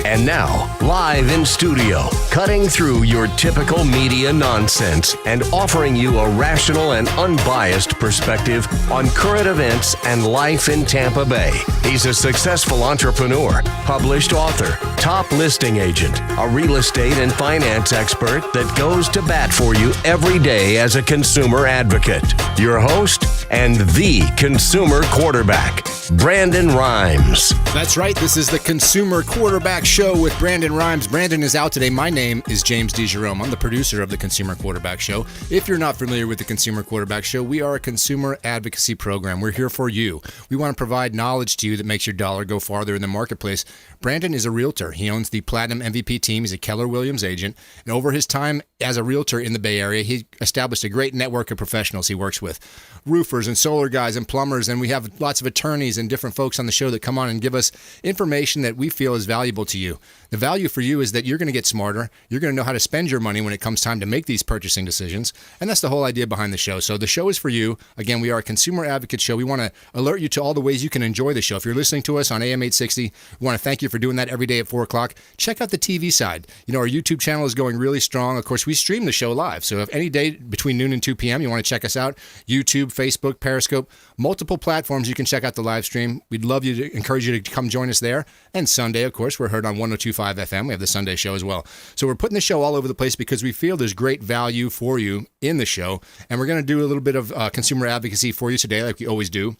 And now, live in studio, cutting through your typical media nonsense and offering you a rational and unbiased perspective on current events and life in Tampa Bay. He's a successful entrepreneur, published author, top listing agent, a real estate and finance expert that goes to bat for you every day as a consumer advocate. Your host and the consumer quarterback, Brandon Rhymes. That's right. This is the Consumer Quarterback Show with Brandon Rhymes. Brandon is out today. My name is James DeJerome. I'm the producer of the Consumer Quarterback Show. If you're not familiar with the Consumer Quarterback Show, we are a consumer advocacy program. We're here for you. We want to provide knowledge to you that makes your dollar go farther in the marketplace. Brandon is a realtor. He owns the Platinum MVP team. He's a Keller Williams agent. And over his time as a realtor in the Bay Area, he established a great network of professionals he works with. Roofers and solar guys and plumbers, and we have lots of attorneys and different folks on the show that come on and give us information that we feel is valuable to you. The value for you is that you're going to get smarter. You're going to know how to spend your money when it comes time to make these purchasing decisions, and that's the whole idea behind the show. So the show is for you. Again, we are a consumer advocate show. We want to alert you to all the ways you can enjoy the show. If you're listening to us on AM 860, we want to thank you for doing that every day at 4 o'clock. Check out the TV side. You know, our YouTube channel is going really strong. Of course, we stream the show live, so if any day between noon and 2 p.m. you want to check us out, YouTube, Facebook, Periscope, multiple platforms you can check out the live stream. We'd love you to encourage you to come join us there. And Sunday, of course, we're heard on 102.5 FM. We have the Sunday show as well. So we're putting the show all over the place because we feel there's great value for you in the show. And we're going to do a little bit of consumer advocacy for you today, like we always do.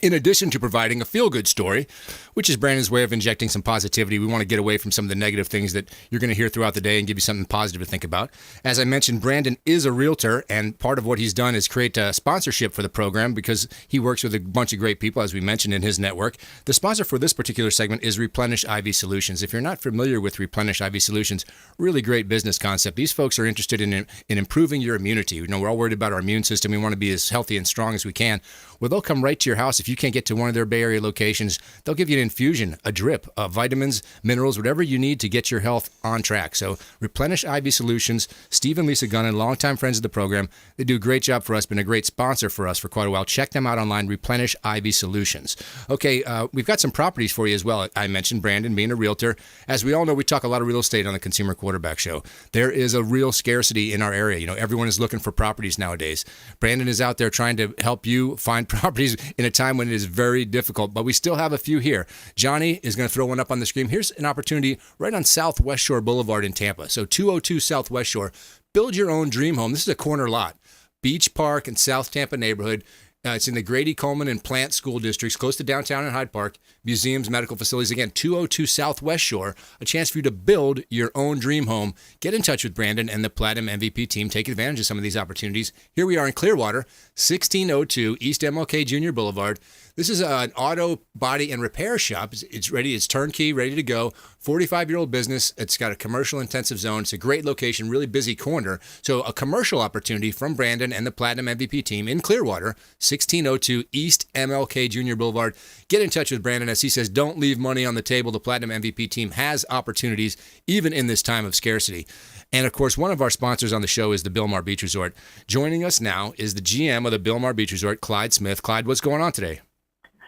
In addition to providing a feel-good story, which is Brandon's way of injecting some positivity, we want to get away from some of the negative things that you're going to hear throughout the day and give you something positive to think about. As I mentioned, Brandon is a realtor, and part of what he's done is create a sponsorship for the program because he works with a bunch of great people, as we mentioned, in his network. The sponsor for this particular segment is Replenish IV Solutions. If you're not familiar with Replenish IV Solutions, really great business concept. These folks are interested in improving your immunity. You know, we're all worried about our immune system. We want to be as healthy and strong as we can. Well, they'll come right to your house. If you can't get to one of their Bay Area locations, they'll give you an infusion, a drip, vitamins, minerals, whatever you need to get your health on track. So Replenish IV Solutions, Steve and Lisa Gunnan, longtime friends of the program. They do a great job for us, been a great sponsor for us for quite a while. Check them out online, Replenish IV Solutions. Okay, we've got some properties for you as well. I mentioned Brandon being a realtor. As we all know, we talk a lot of real estate on the Consumer Quarterback Show. There is a real scarcity in our area. You know, everyone is looking for properties nowadays. Brandon is out there trying to help you find properties in a time when it is very difficult, but we still have a few here. Johnny is going to throw one up on the screen. Here's an opportunity right on Southwest Shore Boulevard in Tampa. So 202 Southwest Shore. Build your own dream home. This is a corner lot. Beach Park and South Tampa neighborhood. It's in the Grady, Coleman, and Plant school districts, close to downtown and Hyde Park, museums, medical facilities. Again, 202 Southwest Shore, a chance for you to build your own dream home. Get in touch with Brandon and the Platinum MVP team. Take advantage of some of these opportunities. Here we are in Clearwater, 1602 East MLK Jr. Boulevard. This is an auto body and repair shop. It's ready. It's turnkey, ready to go. 45-year-old business. It's got a commercial intensive zone. It's a great location, really busy corner. So a commercial opportunity from Brandon and the Platinum MVP team in Clearwater, 1602 East MLK Jr. Boulevard. Get in touch with Brandon. As he says, don't leave money on the table. The Platinum MVP team has opportunities even in this time of scarcity. And, of course, one of our sponsors on the show is the Bilmar Beach Resort. Joining us now is the GM of the Bilmar Beach Resort, Clyde Smith. Clyde, what's going on today?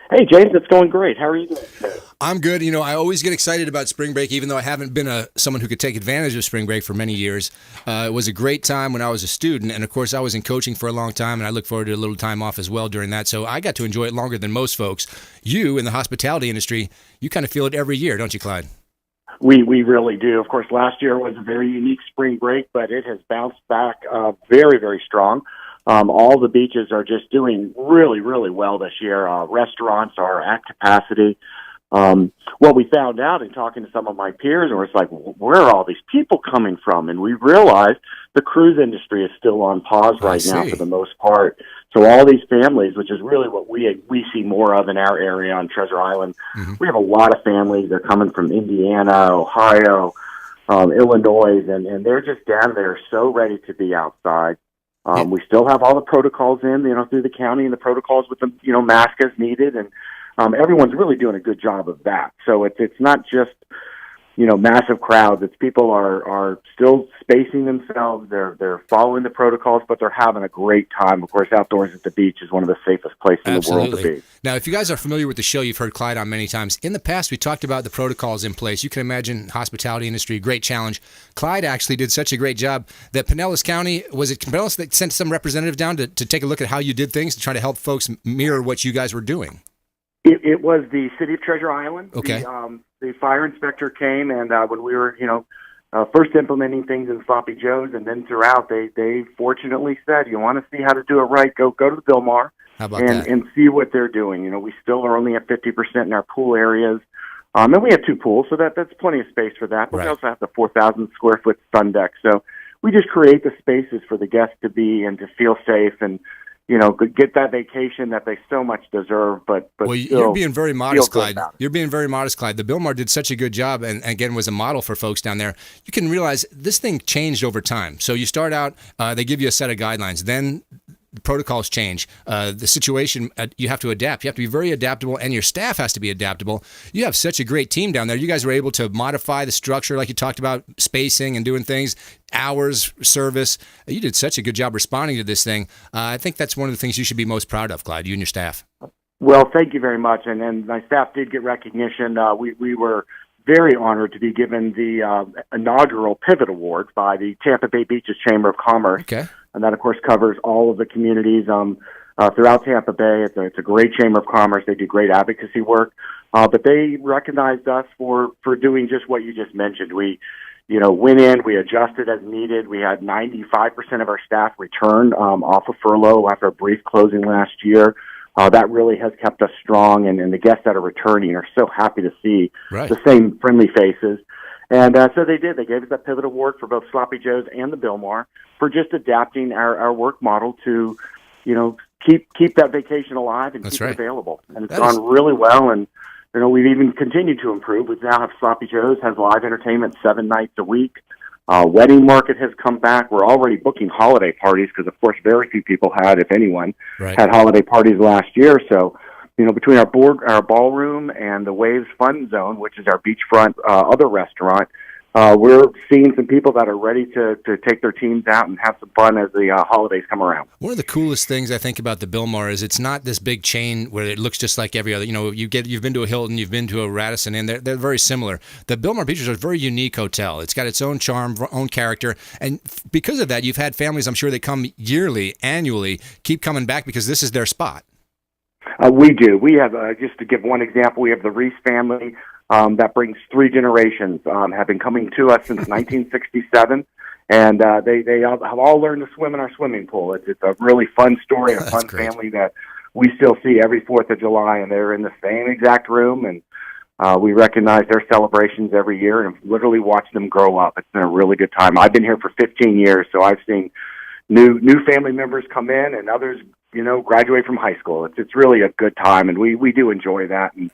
Hey, James, it's going great. How are you doing today? I'm good. You know, I always get excited about spring break, even though I haven't been someone who could take advantage of spring break for many years. It was a great time when I was a student, and, of course, I was in coaching for a long time, and I look forward to a little time off as well during that. So I got to enjoy it longer than most folks. You, in the hospitality industry, you kind of feel it every year, don't you, Clyde? We really do. Of course, last year was a very unique spring break, but it has bounced back very, very strong. All the beaches are just doing really, really well this year. Restaurants are at capacity. What we found out in talking to some of my peers, and it's like, where are all these people coming from? And we realized the cruise industry is still on pause right now for the most part. So all these families, which is really what we see more of in our area on Treasure Island, we have a lot of families. They're coming from Indiana, Ohio, Illinois, and they're just down there so ready to be outside. We still have all the protocols in, through the county and the protocols with the, mask as needed. And everyone's really doing a good job of that. So it's not just, massive crowds. It's people are still spacing themselves. They're following the protocols, but they're having a great time. Of course, outdoors at the beach is one of the safest places in the world to be. Now, if you guys are familiar with the show, you've heard Clyde on many times. In the past, we talked about the protocols in place. You can imagine hospitality industry, great challenge. Clyde actually did such a great job that Pinellas County, was it Pinellas that sent some representative down to take a look at how you did things to try to help folks mirror what you guys were doing? It was the city of Treasure Island. Okay. The fire inspector came, and when we were, first implementing things in Sloppy Joe's, and then throughout, they fortunately said, "You want to see how to do it right? Go to the Bilmar and see what they're doing." We still are only at 50% in our pool areas, and we have 2 pools, so that's plenty of space for that. But right. We also have the 4,000 square foot sun deck, so we just create the spaces for the guests to be and to feel safe and get that vacation that they so much deserve. But well, you're being very modest, Clyde. You're being very modest, Clyde. The Bilmar did such a good job, and again was a model for folks down there. You can realize this thing changed over time. So you start out, they give you a set of guidelines, then the protocols change. The situation, you have to adapt. You have to be very adaptable, and your staff has to be adaptable. You have such a great team down there. You guys were able to modify the structure, like you talked about, spacing and doing things, hours, service. You did such a good job responding to this thing. I think that's one of the things you should be most proud of, Clyde, you and your staff. Well, thank you very much. And my staff did get recognition. We were very honored to be given the inaugural Pivot Award by the Tampa Bay Beaches Chamber of Commerce. Okay. And that, of course, covers all of the communities throughout Tampa Bay. It's a great Chamber of Commerce. They do great advocacy work. But they recognized us for doing just what you just mentioned. We went in, we adjusted as needed. We had 95% of our staff return off of furlough after a brief closing last year. That really has kept us strong, and the guests that are returning are so happy to see the same friendly faces. And so they did. They gave us that Pivot Award for both Sloppy Joe's and the Bilmar for just adapting our work model to, keep that vacation alive and keep it available. And it's gone really well. And, we've even continued to improve. We now have Sloppy Joe's has live entertainment 7 nights a week. Wedding market has come back. We're already booking holiday parties because, of course, very few people had, if anyone, had holiday parties last year. So, between our ballroom and the Waves Fun Zone, which is our beachfront other restaurant, we're seeing some people that are ready to take their teams out and have some fun as the holidays come around. One of the coolest things I think about the Bilmar is it's not this big chain where it looks just like every other. You've been to a Hilton, you've been to a Radisson Inn. They're very similar. The Bilmar Beach is a very unique hotel. It's got its own charm, own character, and because of that, you've had families, I'm sure, that come yearly, annually, keep coming back because this is their spot. We do. We have, just to give one example, we have the Reese family that brings 3 generations, have been coming to us since 1967, and they have all learned to swim in our swimming pool. It's a really fun story, a fun family that we still see every 4th of July, and they're in the same exact room, and we recognize their celebrations every year and literally watch them grow up. It's been a really good time. I've been here for 15 years, so I've seen new family members come in and others graduate from high school. It's really a good time, and we do enjoy that. And,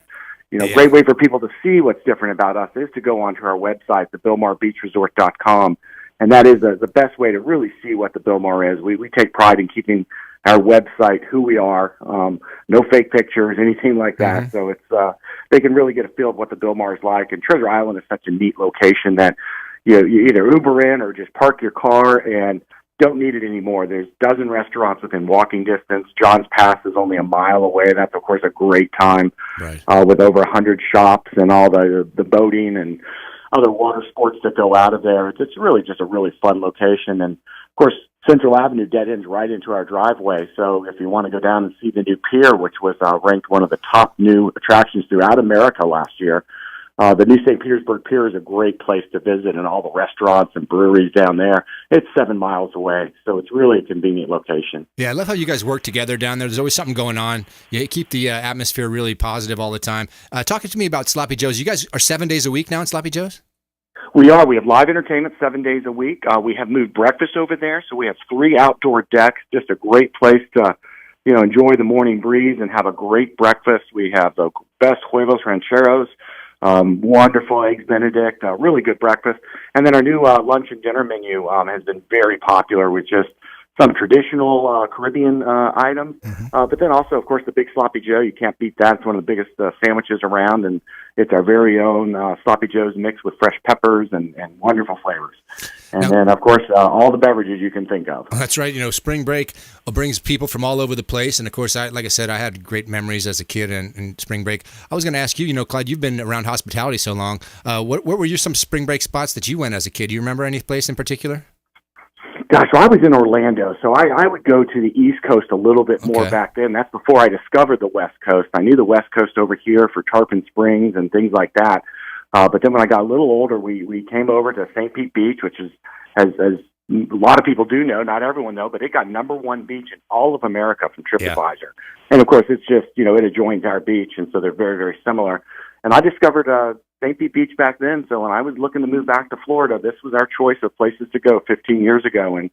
great way for people to see what's different about us is to go onto our website, thebilmarbeachresort.com, and that is the best way to really see what the Bilmar is. We take pride in keeping our website who we are, no fake pictures, anything like that. Mm-hmm. So it's they can really get a feel of what the Bilmar is like. And Treasure Island is such a neat location that you either Uber in or just park your car and don't need it anymore. There's a dozen restaurants within walking distance. John's Pass is only a mile away. That's, of course, a great time with over 100 shops and all the boating and other water sports that go out of there. It's really just a really fun location. And, of course, Central Avenue dead ends right into our driveway. So if you want to go down and see the new pier, which was ranked one of the top new attractions throughout America last year, the new St. Petersburg Pier is a great place to visit, and all the restaurants and breweries down there. It's 7 miles away, so it's really a convenient location. Yeah, I love how you guys work together down there. There's always something going on. You keep the atmosphere really positive all the time. Talking to me about Sloppy Joe's, you guys are 7 days a week now in Sloppy Joe's? We are. We have live entertainment 7 days a week. We have moved breakfast over there, so we have 3 outdoor decks, just a great place to enjoy the morning breeze and have a great breakfast. We have the best huevos rancheros, wonderful eggs Benedict, really good breakfast. And then our new lunch and dinner menu has been very popular with just some traditional Caribbean items, but then also, of course, the Big Sloppy Joe. You can't beat that. It's one of the biggest sandwiches around, and it's our very own Sloppy Joes mixed with fresh peppers and wonderful flavors. And then, of course, all the beverages you can think of. That's right. Spring break brings people from all over the place. And, of course, like I said, I had great memories as a kid in spring break. I was going to ask you, Clyde, you've been around hospitality so long. What were some spring break spots that you went as a kid? Do you remember any place in particular? Gosh, well, I was in Orlando, so I would go to the East Coast a little bit more back then. That's before I discovered the West Coast. I knew the West Coast over here for Tarpon Springs and things like that. But then when I got a little older, we came over to St. Pete Beach, which is, as a lot of people do know, not everyone though, but it got #1 beach in all of America from TripAdvisor. Yeah. And of course, it's just, it adjoins our beach, and so they're very, very similar. And I discovered St. Pete Beach back then, so when I was looking to move back to Florida, this was our choice of places to go 15 years ago, and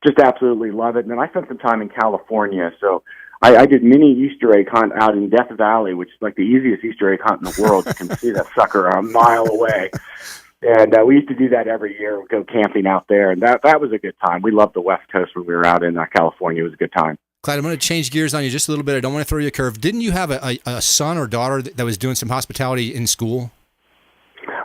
just absolutely love it. And then I spent some time in California, so I did mini Easter egg hunt out in Death Valley, which is like the easiest Easter egg hunt in the world. You can see that sucker a mile away. And we used to do that every year. We'd go camping out there, and that was a good time. We loved the West Coast when we were out in California. It was a good time. Clyde, I'm going to change gears on you just a little bit. I don't want to throw you a curve. Didn't you have a son or daughter that was doing some hospitality in school?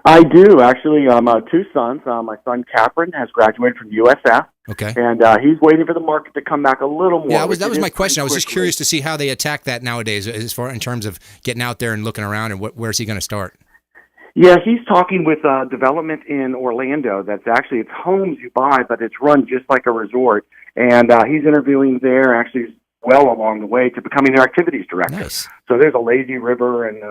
I do, actually. 2 sons. My son, Capron, has graduated from USF. Okay. And he's waiting for the market to come back a little more. Yeah, that was my question. I was just curious to see how they attack that nowadays as far in terms of getting out there and looking around, and where's he going to start? Yeah, he's talking with development in Orlando. That's actually, it's homes you buy, but it's run just like a resort. And he's interviewing there, actually well along the way to becoming their activities director. Nice. So there's a lazy river and,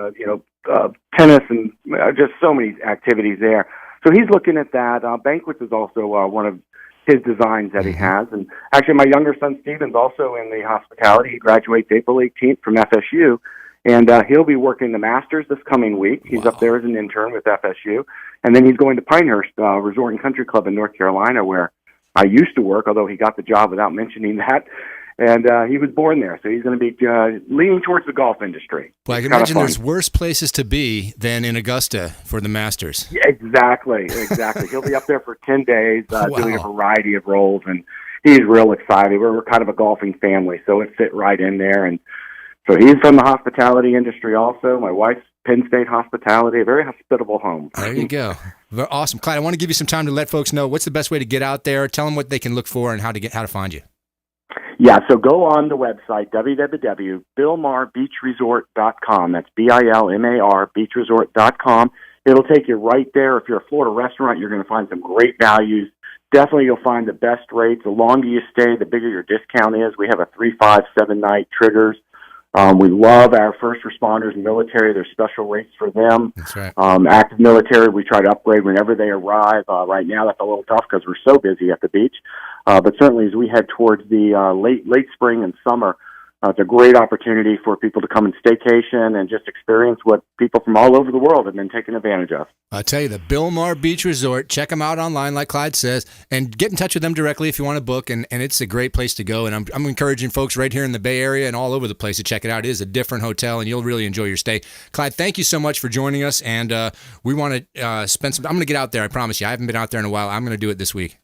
tennis and just so many activities there. So he's looking at that. Banquets is also one of his designs that he has. And actually, my younger son, Steven's also in the hospitality. He graduates April 18th from FSU. And he'll be working the Masters this coming week. He's up there as an intern with FSU. And then he's going to Pinehurst Resort and Country Club in North Carolina, where I used to work, although he got the job without mentioning that. And he was born there, so he's going to be leaning towards the golf industry. Well, I can imagine there's worse places to be than in Augusta for the Masters. Yeah, exactly. He'll be up there for 10 days doing a variety of roles, and he's real excited. We're kind of a golfing family, so it fit right in there. And so he's from the hospitality industry also. My wife's Penn State Hospitality, a very hospitable home. There you go. Awesome. Clyde, I want to give you some time to let folks know what's the best way to get out there. Tell them what they can look for and how to find you. Yeah, so go on the website, www.bilmarbeachresort.com. That's BILMAR, beachresort.com. It'll take you right there. If you're a Florida restaurant, you're going to find some great values. Definitely you'll find the best rates. The longer you stay, the bigger your discount is. We have a 3, 5, 7-night triggers. We love our first responders and military. There's special rates for them. That's right. Active military, we try to upgrade whenever they arrive. Right now, that's a little tough because we're so busy at the beach. But certainly, as we head towards the late spring and summer, it's a great opportunity for people to come and staycation and just experience what people from all over the world have been taking advantage of. I'll tell you, the Bilmar Beach Resort, check them out online, like Clyde says, and get in touch with them directly if you want to book, and it's a great place to go. And I'm encouraging folks right here in the Bay Area and all over the place to check it out. It is a different hotel, and you'll really enjoy your stay. Clyde, thank you so much for joining us, and we want to spend some – I'm going to get out there, I promise you. I haven't been out there in a while. I'm going to do it this week.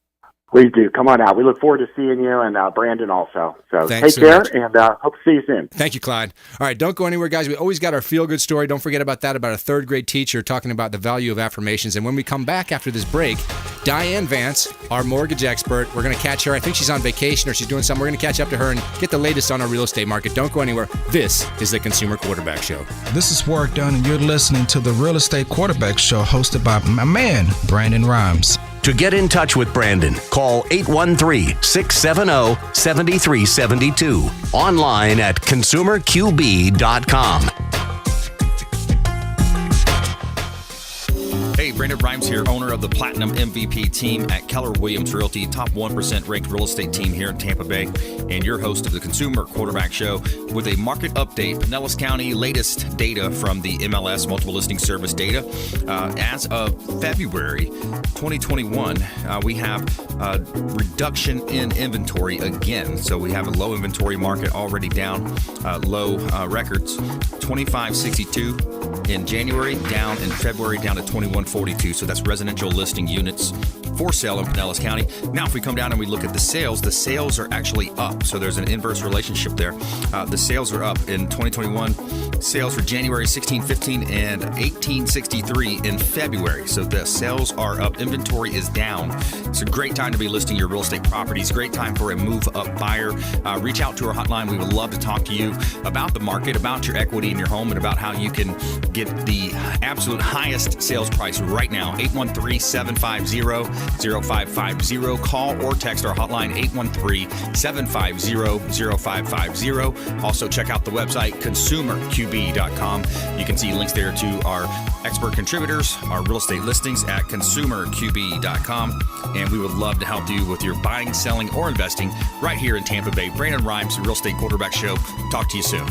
Please do. Come on out. We look forward to seeing you, and Brandon also. So Thanks take care, and hope to see you soon. Thank you, Clyde. All right, don't go anywhere, guys. We always got our feel-good story. Don't forget about that, about a third-grade teacher talking about the value of affirmations. And when we come back after this break, Diane Vance, our mortgage expert, we're going to catch her. I think she's on vacation or she's doing something. We're going to catch up to her and get the latest on our real estate market. Don't go anywhere. This is the Consumer Quarterback Show. This is Warwick Dunn, and you're listening to the Real Estate Quarterback Show hosted by my man, Brandon Rhymes. To get in touch with Brandon, call 813-670-7372. Online at consumerqb.com. Hey, Brandon Rhymes here, owner of the Platinum MVP team at Keller Williams Realty, top 1% ranked real estate team here in Tampa Bay, and your host of the Consumer Quarterback Show with a market update. Pinellas County latest data from the MLS, Multiple Listing Service data. As of February 2021, we have a reduction in inventory again. So we have a low inventory market already down, low records, 2562 in January, down in February, down to 2140 42. So that's residential listing units for sale in Pinellas County. Now, if we come down and we look at the sales are actually up. So there's an inverse relationship there. The sales are up in 2021. Sales for January 1615 and 1863 in February. So the sales are up. Inventory is down. It's a great time to be listing your real estate properties. Great time for a move-up buyer. Reach out to our hotline. We would love to talk to you about the market, about your equity in your home, and about how you can get the absolute highest sales price right now. 813-750-0550. Call or text our hotline, 813-750-0550. Also, check out the website, consumerqb.com. You can see links there to our expert contributors, our real estate listings at consumerqb.com. And we would love to help you with your buying, selling, or investing right here in Tampa Bay. Brandon Rhymes, Real Estate Quarterback Show. Talk to you soon.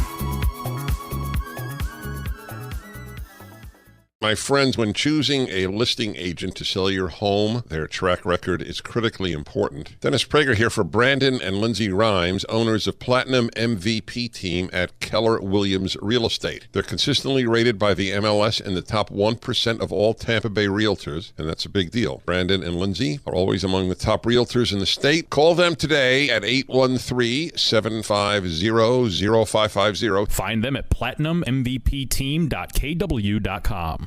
My friends, when choosing a listing agent to sell your home, their track record is critically important. Dennis Prager here for Brandon and Lindsay Rhymes, owners of Platinum MVP Team at Keller Williams Real Estate. They're consistently rated by the MLS in the top 1% of all Tampa Bay realtors, and that's a big deal. Brandon and Lindsay are always among the top realtors in the state. Call them today at 813-750-0550. Find them at platinummvpteam.kw.com.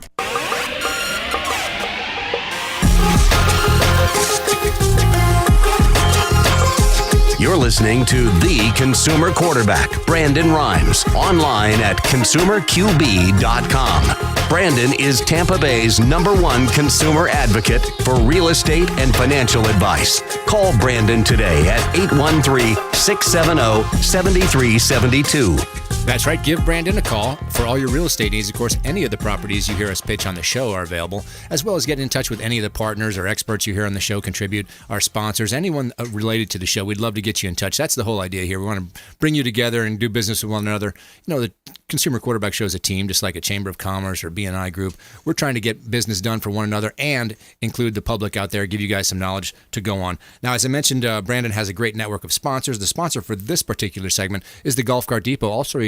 You're listening to The Consumer Quarterback, Brandon Rhymes, online at consumerqb.com. Brandon is Tampa Bay's #1 consumer advocate for real estate and financial advice. Call Brandon today at 813-670-7372. That's right. Give Brandon a call for all your real estate needs. Of course, any of the properties you hear us pitch on the show are available, as well as get in touch with any of the partners or experts you hear on the show, contribute, our sponsors, anyone related to the show. We'd love to get you in touch. That's the whole idea here. We want to bring you together and do business with one another. You know, the Consumer Quarterback Show is a team, just like a Chamber of Commerce or BNI group. We're trying to get business done for one another and include the public out there, give you guys some knowledge to go on. Now, as I mentioned, Brandon has a great network of sponsors. The sponsor for this particular segment is the Golf Cart Depot, also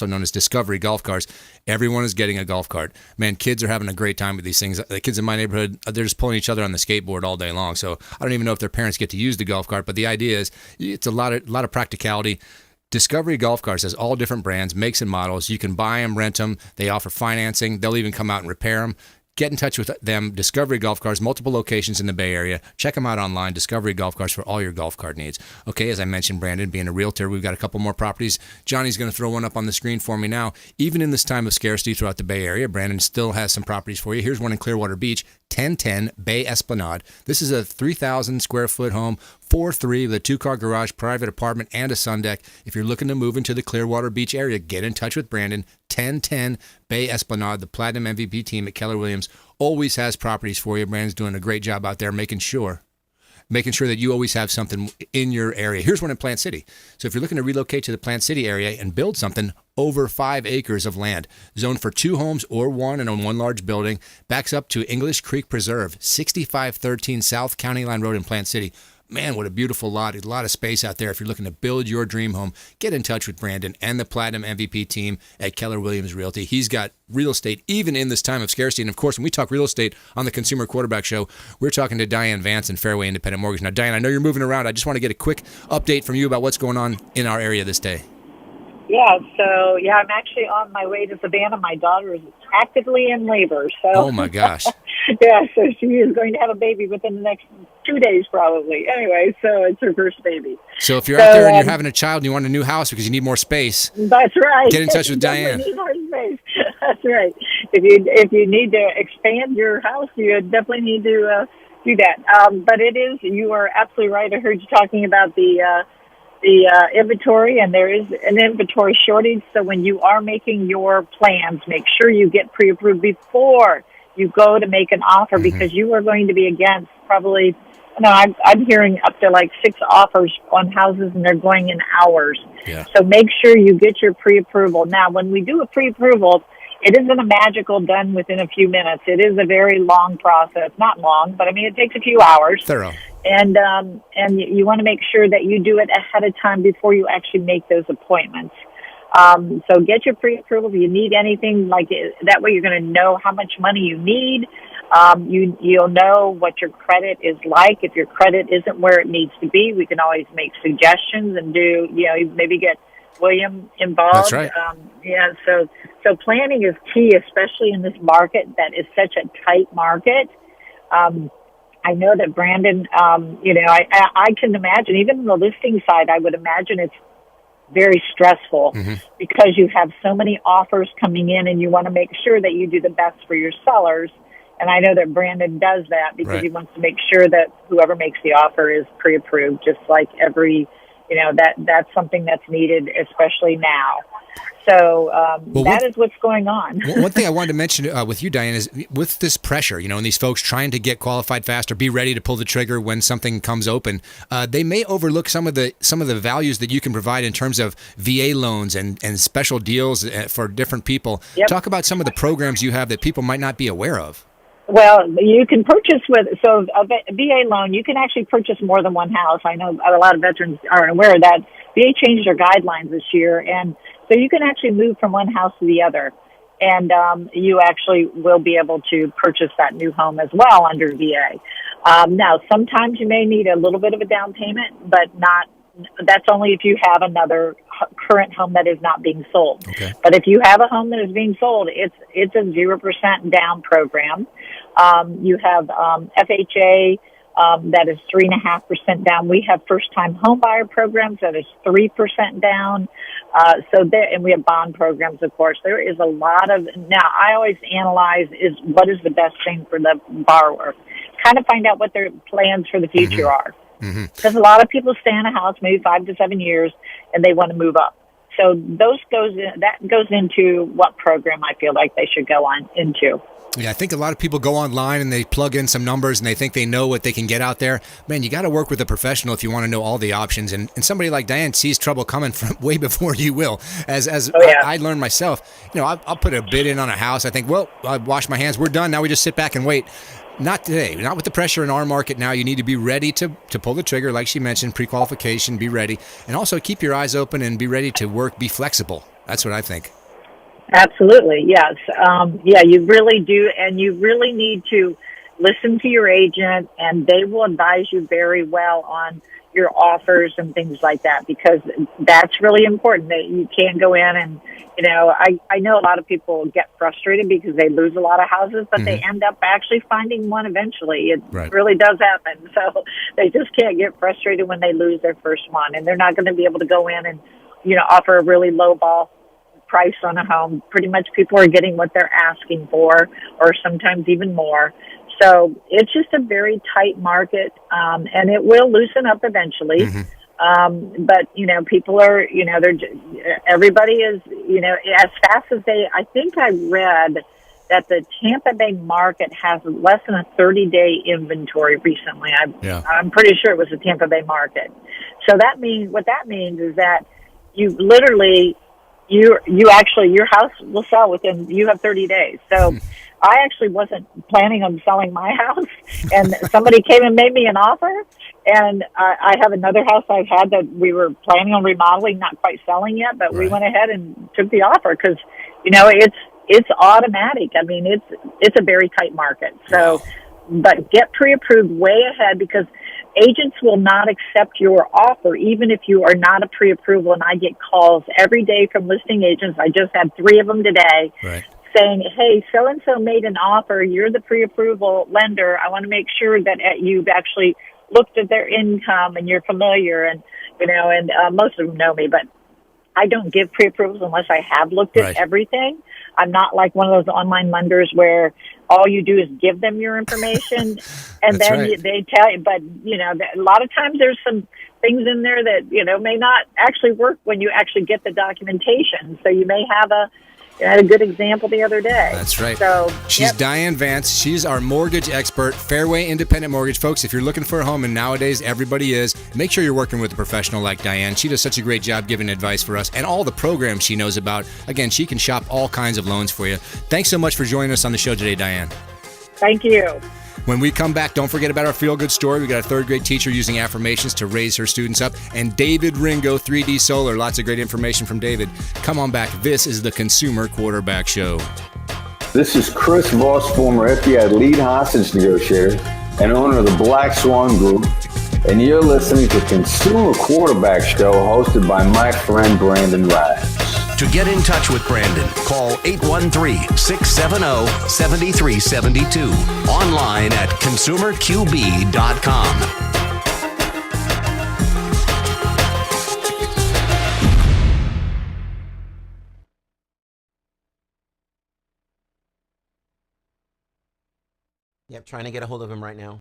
known as Discovery Golf Cars. Everyone is getting a golf cart. Man, kids are having a great time with these things. The kids in my neighborhood, they're just pulling each other on the skateboard all day long. So I don't even know if their parents get to use the golf cart, but the idea is it's a lot of practicality. Discovery Golf Cars has all different brands, makes and models. You can buy them, rent them. They offer financing. They'll even come out and repair them. Get in touch with them. Discovery Golf Cars, multiple locations in the Bay Area. Check them out online, Discovery Golf Cars, for all your golf cart needs. Okay, as I mentioned, Brandon, being a realtor, we've got a couple more properties. Johnny's going to throw one up on the screen for me now. Even in this time of scarcity throughout the Bay Area, Brandon still has some properties for you. Here's one in Clearwater Beach, 1010 Bay Esplanade. This is a 3,000 square foot home, 4-3 with a 2-car garage, private apartment, and a sun deck. If you're looking to move into the Clearwater Beach area, get in touch with Brandon. 1010 Bay Esplanade, the Platinum MVP Team at Keller Williams always has properties for you. Brandon's doing a great job out there making sure that you always have something in your area. Here's one in Plant City. So if you're looking to relocate to the Plant City area and build something, over 5 acres of land, zoned for 2 homes or 1 and on 1 large building, backs up to English Creek Preserve, 6513 South County Line Road in Plant City. Man, what a beautiful lot. A lot of space out there. If you're looking to build your dream home, get in touch with Brandon and the Platinum MVP Team at Keller Williams Realty. He's got real estate even in this time of scarcity. And of course, when we talk real estate on the Consumer Quarterback Show, we're talking to Diane Vance and Fairway Independent Mortgage. Now, Diane, I know you're moving around. I just want to get a quick update from you about what's going on in our area this day. Yeah, so, I'm actually on my way to Savannah. My daughter is actively in labor. So. Oh, my gosh. Yeah, so she is going to have a baby within the next 2 days probably. Anyway, so it's her first baby. So if you're out there and you're having a child and you want a new house because you need more space, that's right. Get in touch with Diane. Need more space. That's right. If you need to expand your house, you definitely need to do that. But you are absolutely right. I heard you talking about the inventory, and there is an inventory shortage. So when you are making your plans, make sure you get pre-approved before you go to make an offer, because you are going to be against probably, I'm hearing up to like 6 offers on houses, and they're going in hours. Yeah. So make sure you get your pre-approval. Now, when we do a pre-approval, it isn't a magical done within a few minutes. It is a very long process. Not long, but it takes a few hours. Thorough. And you want to make sure that you do it ahead of time before you actually make those appointments. So get your pre-approval. If you need anything, that way you're going to know how much money you need. You'll know what your credit is like. If your credit isn't where it needs to be, we can always make suggestions and maybe get William involved. That's right. So planning is key, especially in this market that is such a tight market. I know that Brandon, I can imagine, even on the listing side, I would imagine it's very stressful because you have so many offers coming in and you want to make sure that you do the best for your sellers. And I know that Brandon does that because he wants to make sure that whoever makes the offer is pre-approved, just like that's something that's needed, especially now. So that is what's going on. One thing I wanted to mention with you, Diane, is with this pressure, and these folks trying to get qualified faster, be ready to pull the trigger when something comes open, they may overlook some of the values that you can provide in terms of VA loans and special deals for different people. Yep. Talk about some of the programs you have that people might not be aware of. Well, you can purchase a VA loan, you can actually purchase more than one house. I know a lot of veterans aren't aware of that. VA changed their guidelines this year, and so you can actually move from one house to the other. And you actually will be able to purchase that new home as well under VA. Now, sometimes you may need a little bit of a down payment, but that's only if you have another current home that is not being sold. Okay. But if you have a home that is being sold, it's a 0% down program. You have FHA that is 3.5% down. We have first-time home buyer programs that is 3% down. And we have bond programs, of course. There is a lot of. Now, I always analyze what is the best thing for the borrower. Kind of find out what their plans for the future are. Because a lot of people stay in a house maybe 5 to 7 years and they want to move up. So that goes into what program I feel like they should go on into. Yeah, I think a lot of people go online and they plug in some numbers and they think they know what they can get out there. Man, you got to work with a professional if you want to know all the options. And somebody like Diane sees trouble coming from way before you will. I learned myself, I'll put a bid in on a house. I think, well, I wash my hands. We're done. Now we just sit back and wait. Not today. Not with the pressure in our market now. You need to be ready to pull the trigger, like she mentioned, pre-qualification, be ready. And also keep your eyes open and be ready to work, be flexible. That's what I think. Absolutely, yes. You really do, and you really need to listen to your agent, and they will advise you very well on your offers and things like that, because that's really important. That you can't go in and, I know a lot of people get frustrated because they lose a lot of houses, but they end up actually finding one eventually. It really does happen. So they just can't get frustrated when they lose their first one, and they're not going to be able to go in and, offer a really low ball price on a home. Pretty much people are getting what they're asking for, or sometimes even more. So it's just a very tight market, and it will loosen up eventually. But, people are, everybody is, as fast as I think I read that the Tampa Bay market has less than a 30-day inventory recently. I'm pretty sure it was the Tampa Bay market. So what that means is that you literally, your house will sell you have 30 days. So I actually wasn't planning on selling my house, and somebody came and made me an offer, and I have another house I've had that we were planning on remodeling, not quite selling yet, but we went ahead and took the offer because, it's automatic. I mean, it's a very tight market. So, but get pre-approved way ahead, because agents will not accept your offer, even if you are not a pre-approval. And I get calls every day from listing agents. I just had 3 of them today saying, hey, so-and-so made an offer. You're the pre-approval lender. I want to make sure that you've actually looked at their income and you're familiar. And, most of them know me, but I don't give pre-approvals unless I have looked at everything. I'm not like one of those online lenders where all you do is give them your information and then they tell you. But, a lot of times there's some things in there that, may not actually work when you actually get the documentation. So you may have I had a good example the other day. That's right. So she's Diane Vance. She's our mortgage expert, Fairway Independent Mortgage. Folks, if you're looking for a home, and nowadays everybody is, make sure you're working with a professional like Diane. She does such a great job giving advice for us and all the programs she knows about. Again, she can shop all kinds of loans for you. Thanks so much for joining us on the show today, Diane. Thank you. When we come back, don't forget about our Feel Good story. We got a 3rd grade teacher using affirmations to raise her students up. And David Ringo, 3D Solar. Lots of great information from David. Come on back. This is the Consumer Quarterback Show. This is Chris Voss, former FBI lead hostage negotiator and owner of the Black Swan Group, and you're listening to Consumer Quarterback Show hosted by my friend Brandon Rhymes. To get in touch with Brandon, call 813-670-7372. Online at consumerqb.com. Yep, trying to get a hold of him right now.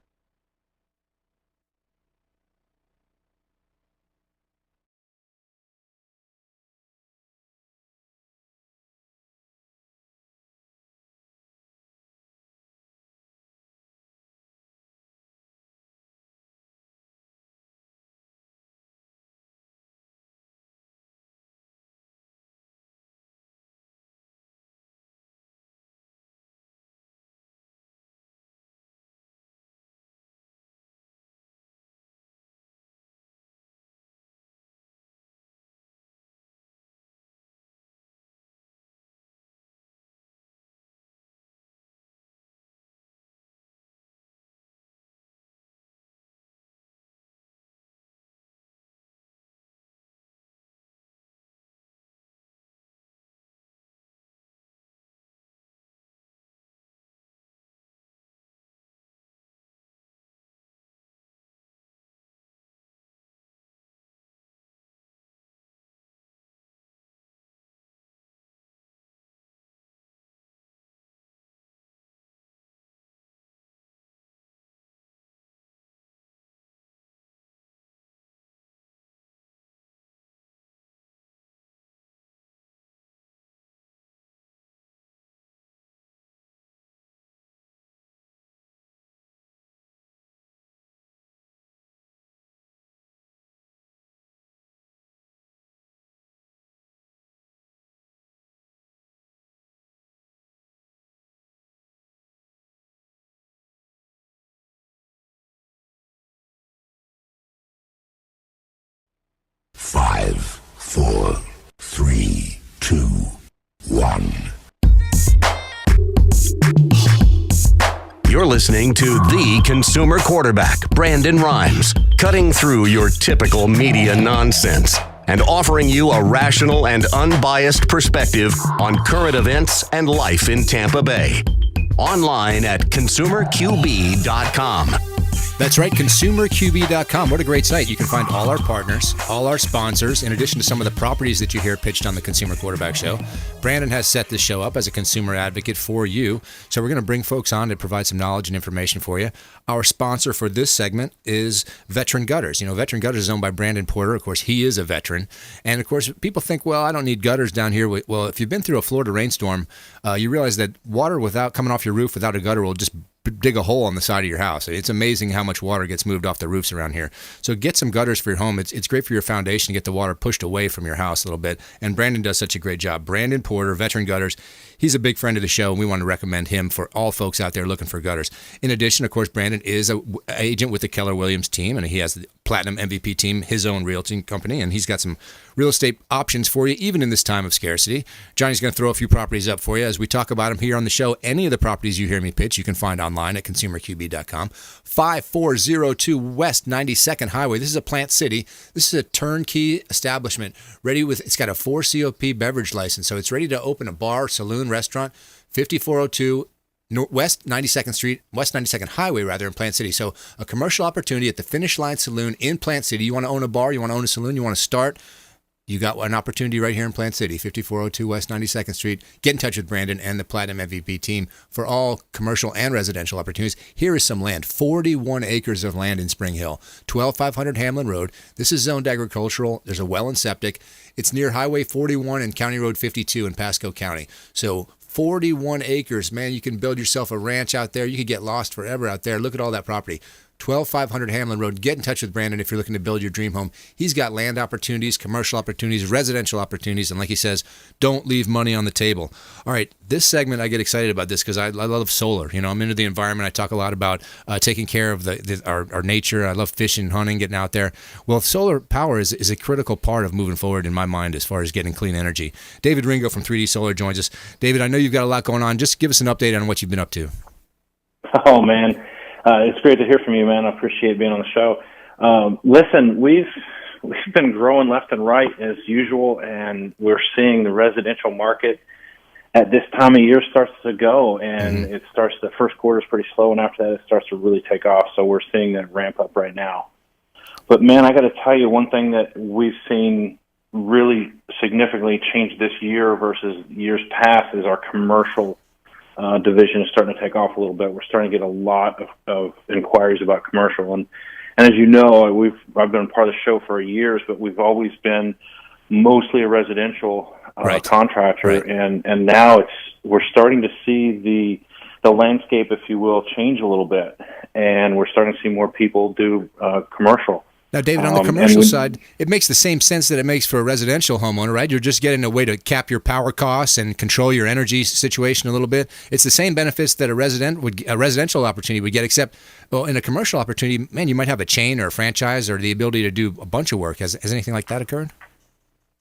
Five, four, three, two, one. You're listening to the Consumer Quarterback, Brandon Rhymes, cutting through your typical media nonsense and offering you a rational and unbiased perspective on current events and life in Tampa Bay. Online at consumerqb.com. That's right, consumerqb.com. What a great site. You can find all our partners, all our sponsors, in addition to some of the properties that you hear pitched on the Consumer Quarterback Show. Brandon has set this show up as a consumer advocate for you. So we're going to bring folks on to provide some knowledge and information for you. Our sponsor for this segment is Veteran Gutters. You know, Veteran Gutters is owned by Brandon Porter. Of course, he is a veteran. And of course, people think, well, I don't need gutters down here. Well, if you've been through a Florida rainstorm, you realize that water without coming off your roof without a gutter will just dig a hole on the side of your house. It's amazing how much water gets moved off the roofs around here. So get some gutters for your home. It's great for your foundation to get the water pushed away from your house a little bit. And Brandon does such a great job. Brandon Porter, Veteran Gutters. He's a big friend of the show, and we want to recommend him for all folks out there looking for gutters. In addition, of course, Brandon is an agent with the Keller Williams team, and he has the Platinum MVP team, his own realty company, and he's got some real estate options for you, even in this time of scarcity. Johnny's going to throw a few properties up for you as we talk about them here on the show. Any of the properties you hear me pitch, you can find online at consumerqb.com. 5402 West 92nd Highway. This is a Plant City. This is a turnkey establishment ready with, it's got a 4 COP beverage license, so it's ready to open a bar, saloon, restaurant. 5402 West 92nd Street, West 92nd Highway, rather, in Plant City. So a commercial opportunity at the Finish Line Saloon in Plant City. You want to own a bar, you want to own a saloon, you want to start, you got an opportunity right here in Plant City, 5402 West 92nd Street. Get in touch with Brandon and the Platinum MVP team for all commercial and residential opportunities. Here is some land, 41 acres of land in Spring Hill, 12500 Hamlin Road. This is zoned agricultural. There's a well and septic. It's near Highway 41 and County Road 52 in Pasco County. So 41 acres, man, you can build yourself a ranch out there. You could get lost forever out there. Look at all that property. 12500 Hamlin Road. Get in touch with Brandon if you're looking to build your dream home. He's got land opportunities, commercial opportunities, residential opportunities, and like he says, don't leave money on the table. All right, this segment, I get excited about this because I love solar. You know, I'm into the environment. I talk a lot about taking care of our nature. I love fishing, hunting, getting out there. Well, solar power is a critical part of moving forward in my mind as far as getting clean energy. David Ringo from 3D Solar joins us. David, I know you've got a lot going on. Just give us an update on what you've been up to. Oh, man. It's great to hear from you, man. I appreciate being on the show. Listen, we've been growing left and right as usual, and we're seeing the residential market at this time of year starts to go, and it starts, the first quarter is pretty slow, and after that it starts to really take off. So we're seeing that ramp up right now. But, man, I got to tell you, one thing that we've seen really significantly change this year versus years past is our commercial division is starting to take off a little bit. We're starting to get a lot of inquiries about commercial, and as you know, I've been part of the show for years, but we've always been mostly a residential contractor, right. and now we're starting to see the landscape, if you will, change a little bit, and we're starting to see more people do commercial. Now, David, on the commercial side, it makes the same sense that it makes for a residential homeowner, right? You're just getting a way to cap your power costs and control your energy situation a little bit. It's the same benefits that a residential opportunity would get, except, well, in a commercial opportunity, man, you might have a chain or a franchise or the ability to do a bunch of work. Has anything like that occurred?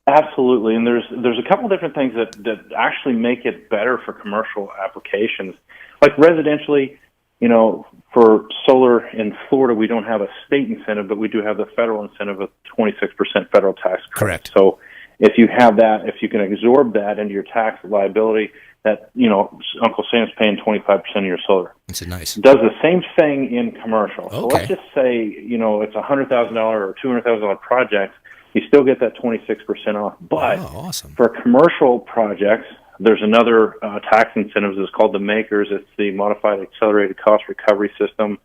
Absolutely, and there's a couple different things that actually make it better for commercial applications. Like residentially, you know, for solar in Florida, we don't have a state incentive, but we do have the federal incentive of 26% federal tax credit. Correct. So if you have that, if you can absorb that into your tax liability, that, you know, Uncle Sam's paying 25% of your solar. That's nice. Does the same thing in commercial. Okay. So let's just say, you know, it's a $100,000 or $200,000 project, you still get that 26% off. But awesome. For commercial projects, there's another tax incentive. It's called the MAKERS. It's the Modified Accelerated Cost Recovery System.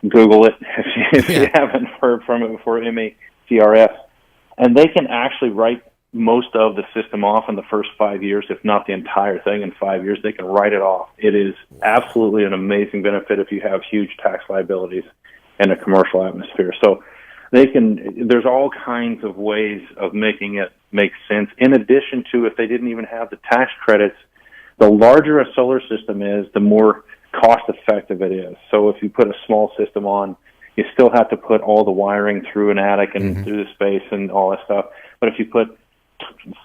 Google it if you haven't heard from it before, MACRS. And they can actually write most of the system off in the first 5 years, if not the entire thing in 5 years. They can write it off. It is absolutely an amazing benefit if you have huge tax liabilities in a commercial atmosphere. So there's all kinds of ways of making it make sense. In addition to, if they didn't even have the tax credits, the larger a solar system is, the more cost effective it is. So if you put a small system on, you still have to put all the wiring through an attic and through the space and all that stuff. But if you put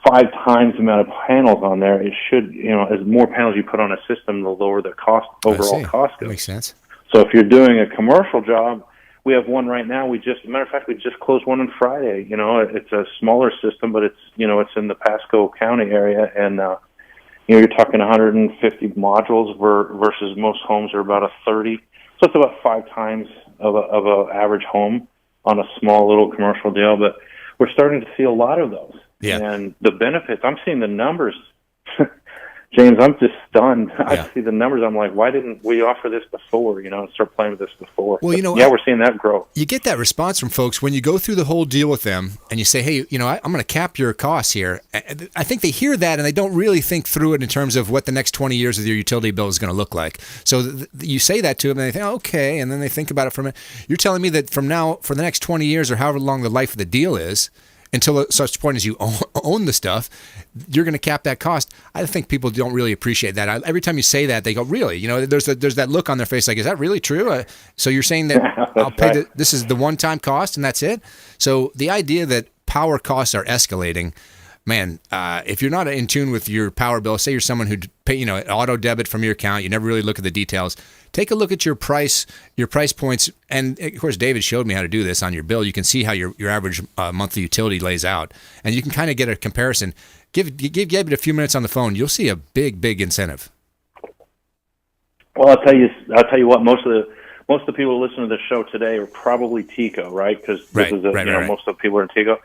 5 times the amount of panels on there, it should, you know, as more panels you put on a system, the lower the overall cost goes. Makes sense. So if you're doing a commercial job, we have one right now. As a matter of fact, we just closed one on Friday. You know, it's a smaller system, but it's in the Pasco County area, and you're talking 150 modules versus most homes are about 30. So it's about 5 times of a average home on a small little commercial deal. But we're starting to see a lot of those, and the benefits. I'm seeing the numbers. James, I'm just stunned. I see the numbers. I'm like, why didn't we offer this before? You know, start playing with this before. Well, you know, we're seeing that grow. You get that response from folks when you go through the whole deal with them and you say, hey, you know, I'm going to cap your costs here. I think they hear that and they don't really think through it in terms of what the next 20 years of your utility bill is going to look like. So you say that to them and they think, oh, okay, and then they think about it for a minute. You're telling me that from now, for the next 20 years or however long the life of the deal is, until such point as you own the stuff, you're going to cap that cost. I think people don't really appreciate that. Every time you say that, they go, really? You know, there's that look on their face like, is that really true? So you're saying that I'll pay this is the one-time cost and that's it? So the idea that power costs are escalating, man, if you're not in tune with your power bill, say you're someone who pay, you know, auto debit from your account, you never really look at the details. Take a look at your price points, and of course, David showed me how to do this on your bill. You can see how your average monthly utility lays out, and you can kind of get a comparison. Give David a few minutes on the phone. You'll see a big incentive. Well, I'll tell you what. Most of the people who listen to this show today are probably TECO, right? Because most of the people are in TECO.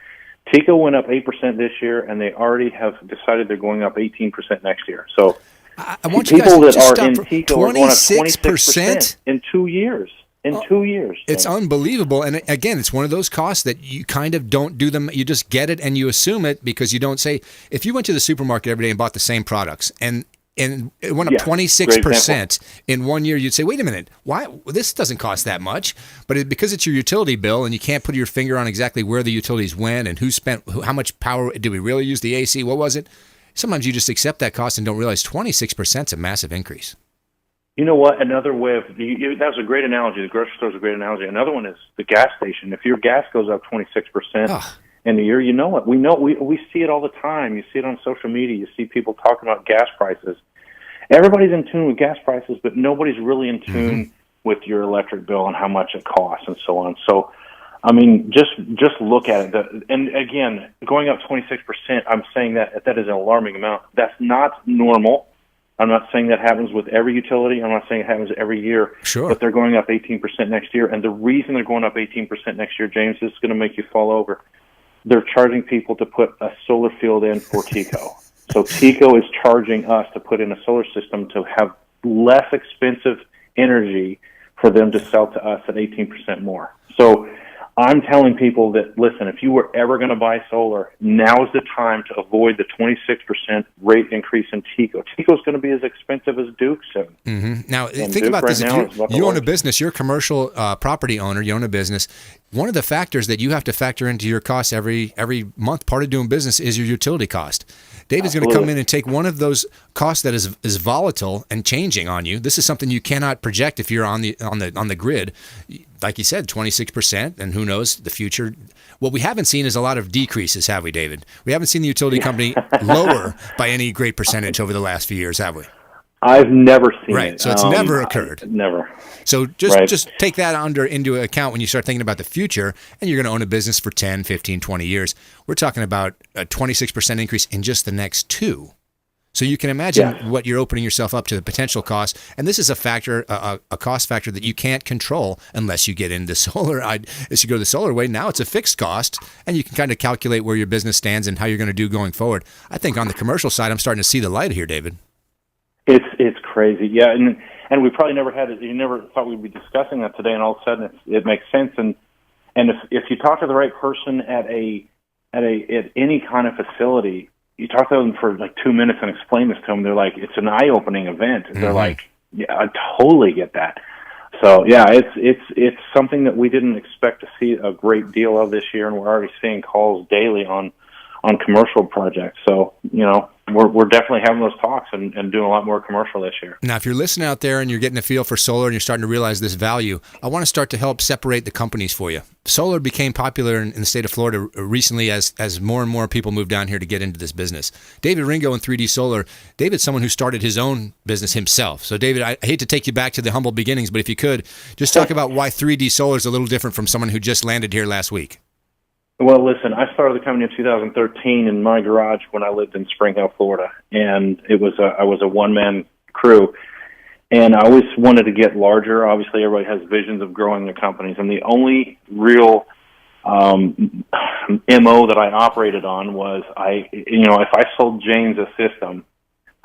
TECO went up 8% this year, and they already have decided they're going up 18% next year. So I want you guys people to that just are in stop. TECO are going up 26% in 2 years. In 2 years. It's unbelievable. And again, it's one of those costs that you kind of don't do them. You just get it and you assume it because you don't say, if you went to the supermarket every day and bought the same products and And it went up 26% in 1 year. You'd say, wait a minute, why? This doesn't cost that much. But because it's your utility bill and you can't put your finger on exactly where the utilities went and how much power, did we really use the AC? What was it? Sometimes you just accept that cost and don't realize 26% is a massive increase. You know what? Another way of that was a great analogy. The grocery store is a great analogy. Another one is the gas station. If your gas goes up 26% in a year, you know what? We see it all the time. You see it on social media. You see people talking about gas prices. Everybody's in tune with gas prices, but nobody's really in tune with your electric bill and how much it costs and so on. So, I mean, just look at it. And again, going up 26%, I'm saying that is an alarming amount. That's not normal. I'm not saying that happens with every utility. I'm not saying it happens every year. Sure. But they're going up 18% next year. And the reason they're going up 18% next year, James, is going to make you fall over. They're charging people to put a solar field in for TECO. So TECO is charging us to put in a solar system to have less expensive energy for them to sell to us at 18% more. So I'm telling people that, listen, if you were ever going to buy solar, now is the time to avoid the 26% rate increase in TECO. TECO is going to be as expensive as Duke soon. Mm-hmm. Now, And think Duke about right this. now If is about you the own a lowest. business, you're a commercial property owner, you own a business. One of the factors that you have to factor into your costs every month, part of doing business, is your utility cost. David's going to come in and take one of those costs that is volatile and changing on you. This is something you cannot project if you're on the grid. Like you said, 26%, and who knows the future. What we haven't seen is a lot of decreases, have we, David? We haven't seen the utility company lower by any great percentage over the last few years, have we? I've never seen it. Right, so it's never occurred. Never. So just take that into account when you start thinking about the future, and you're going to own a business for 10, 15, 20 years. We're talking about a 26% increase in just the next 2. So you can imagine what you're opening yourself up to, the potential cost. And this is a factor, a cost factor that you can't control unless you get into solar. As you go the solar way, now it's a fixed cost, and you can kind of calculate where your business stands and how you're going to do going forward. I think on the commercial side, I'm starting to see the light here, David. It's crazy, yeah, and we probably never had it. You never thought we'd be discussing that today, and all of a sudden it makes sense. And if you talk to the right person at any kind of facility, you talk to them for like 2 minutes and explain this to them. They're like, it's an eye-opening event. They're like, yeah, I totally get that. So yeah, it's something that we didn't expect to see a great deal of this year, and we're already seeing calls daily on commercial projects. So, you know, we're definitely having those talks and doing a lot more commercial this year. Now, if you're listening out there and you're getting a feel for solar and you're starting to realize this value, I want to start to help separate the companies for you. Solar became popular in the state of Florida recently as more and more people moved down here to get into this business. David Ringo and 3D Solar. David's someone who started his own business himself. So, David, I hate to take you back to the humble beginnings, but if you could, just talk about why 3D Solar is a little different from someone who just landed here last week. Well, listen, I started the company in 2013 in my garage when I lived in Spring Hill, Florida, and I was a one-man crew, and I always wanted to get larger. Obviously, everybody has visions of growing their companies, and the only real MO that I operated on was if I sold James a system,